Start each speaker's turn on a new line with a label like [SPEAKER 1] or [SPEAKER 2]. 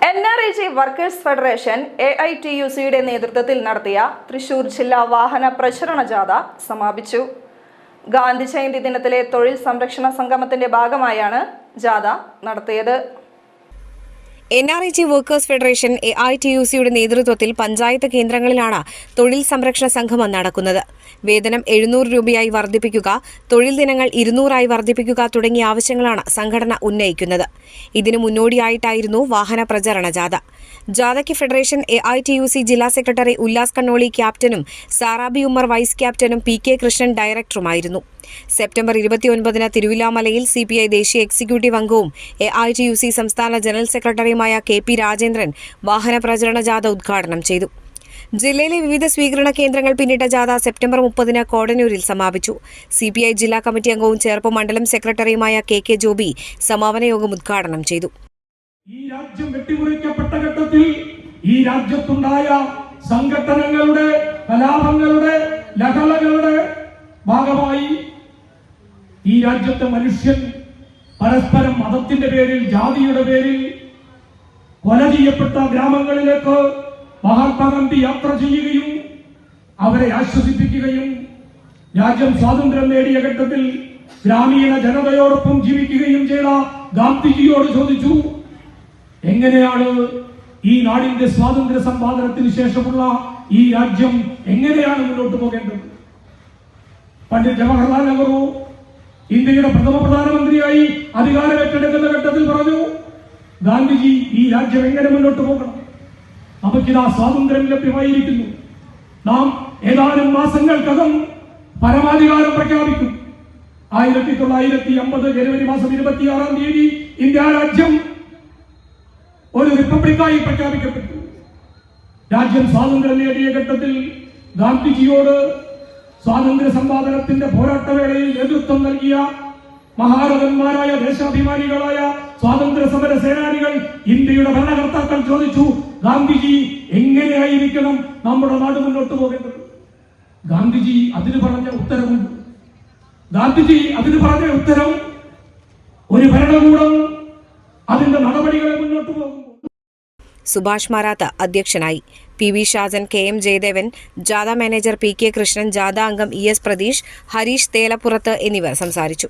[SPEAKER 1] NREG workers federation AITUCയുടെ നേതൃത്വത്തിൽ നടത്തിയ തൃശൂർ ജില്ലാ വാഹന പ്രചരണ ജാഥ സമാപിച്ചു. ഗാന്ധി ജയന്തി ദിനത്തിലെ തൊഴിൽ സംരക്ഷണ സംഗമത്തിന്റെ ഭാഗമായാണ് ജാഥ നടത്തിയത്.
[SPEAKER 2] NREG വർക്കേഴ്സ് ഫെഡറേഷൻ AITUCയുടെ നേതൃത്വത്തിൽ പഞ്ചായത്ത് കേന്ദ്രങ്ങളിലാണ് തൊഴിൽ സംരക്ഷണ സംഗമം നടക്കുന്നത്. വേതനം 700 രൂപയായി വർദ്ധിപ്പിക്കുക, തൊഴിൽ ദിനങ്ങൾ 200 വർദ്ധിപ്പിക്കുക തുടങ്ങിയ ആവശ്യങ്ങളാണ് സംഘടന ഉന്നയിക്കുന്നത്. ഇതിനു മുന്നോടിയായിട്ടായിരുന്നു വാഹന പ്രചരണ ജാഥ. ജാഥയ്ക്ക് ഫെഡറേഷൻ AITUC ജില്ലാ സെക്രട്ടറി ഉല്ലാസ് കണ്ണോളി ക്യാപ്റ്റനും സാറാബി ഉമ്മർ വൈസ് ക്യാപ്റ്റനും PK കൃഷ്ണൻ ഡയറക്ടറുമായിരുന്നു. സെപ്റ്റംബർ 29 തിരുവില്ലാമലയിൽ CPI ദേശീയ എക്സിക്യൂട്ടീവ് അംഗവും AITUC സംസ്ഥാന ജനറൽ സെക്രട്ടറിയുമായ KP രാജേന്ദ്രൻ വാഹന പ്രചരണ ജാഥ ഉദ്ഘാടനം ചെയ്തു. ജില്ലയിലെ വിവിധ സ്വീകരണ കേന്ദ്രങ്ങൾ പിന്നിട്ട ജാഥ സെപ്റ്റംബർ 30 കോടന്നൂരിൽ സമാപിച്ചു. CPI ജില്ലാ കമ്മിറ്റി അംഗവും ചേർപ്പ് മണ്ഡലം സെക്രട്ടറിയുമായ KK ജോബി സമാപന യോഗം ഉദ്ഘാടനം ചെയ്തു.
[SPEAKER 3] ഈ രാജ്യം വെട്ടിമുറിക്കപ്പെട്ട ഘട്ടത്തിൽ ഈ രാജ്യത്തുണ്ടായ സംഘടനകളുടെ കലാപങ്ങളുടെ ലഹളകളുടെ ഭാഗമായി ഈ രാജ്യത്തെ മനുഷ്യൻ പരസ്പരം മതത്തിന്റെ പേരിൽ, ജാതിയുടെ പേരിൽ കൊല ചെയ്യപ്പെട്ട ഗ്രാമങ്ങളിലേക്ക് മഹാത്മാഗാന്ധി യാത്ര ചെയ്യുകയും അവരെ ആശ്വസിപ്പിക്കുകയും രാജ്യം സ്വാതന്ത്ര്യം നേടിയ ഘട്ടത്തിൽ ഗ്രാമീണ ജനതയോടൊപ്പം ജീവിക്കുകയും ചെയ്ത ഗാന്ധിജിയോട് ചോദിച്ചു, എങ്ങനെയാണ് ഈ നാടിന്റെ സ്വാതന്ത്ര്യ സമ്പാദനത്തിന് ശേഷമുള്ള ഈ രാജ്യം എങ്ങനെയാണ് മുന്നോട്ട് പോകേണ്ടത്? പണ്ഡിറ്റ് ജവഹർലാൽ നെഹ്റു ഇന്ത്യയുടെ പ്രഥമ പ്രധാനമന്ത്രിയായി അധികാരമേറ്റെടുക്കുന്ന ഘട്ടത്തിൽ പറഞ്ഞു, ഗാന്ധിജി ഈ രാജ്യം എങ്ങനെ മുന്നോട്ട് പോകണം? നമുക്കിതാ സ്വാതന്ത്ര്യം ലഭ്യമായിരിക്കുന്നു. നാം ഏതാനും മാസങ്ങൾക്കകം പരമാധികാരം പ്രഖ്യാപിക്കും. 1950 ജനുവരി മാസം 26 തീയതി ഇന്ത്യ രാജ്യം ഒരു റിപ്പബ്ലിക്കായി പ്രഖ്യാപിക്കപ്പെട്ടു. രാജ്യം സ്വാതന്ത്ര്യം നേടിയ ഘട്ടത്തിൽ ഗാന്ധിജിയോട് സ്വാതന്ത്ര്യ സമ്പാദനത്തിന്റെ പോരാട്ടവേളയിൽ നേതൃത്വം നൽകിയ മഹാരഥന്മാരായ ദേശാഭിമാനികളായ സ്വാതന്ത്ര്യ സമര സേനാനികൾ, ഇന്ത്യയുടെ ഭരണകർത്താക്കൾ ചോദിച്ചു, ഗാന്ധിജി എങ്ങനെയായിരിക്കണം നമ്മുടെ നാട് മുന്നോട്ട് പോകേണ്ടത്? ഗാന്ധിജി അതിന് പറഞ്ഞ ഉത്തരവുണ്ട്. ഗാന്ധിജി അതിന് പറഞ്ഞ ഉത്തരം, ഒരു ഭരണകൂടം അതിന്റെ നടപടികളെ മുന്നോട്ട് പോകും.
[SPEAKER 2] സുഭാഷ് മാരാത്ത് അധ്യക്ഷനായി. PV ഷാജൻ, KM ജയദേവൻ, ജാഥ മാനേജർ PK കൃഷ്ണൻ, ജാഥ അംഗം ES പ്രതീഷ്, ഹരീഷ് തേലപ്പുറത്ത് എന്നിവർ സംസാരിച്ചു.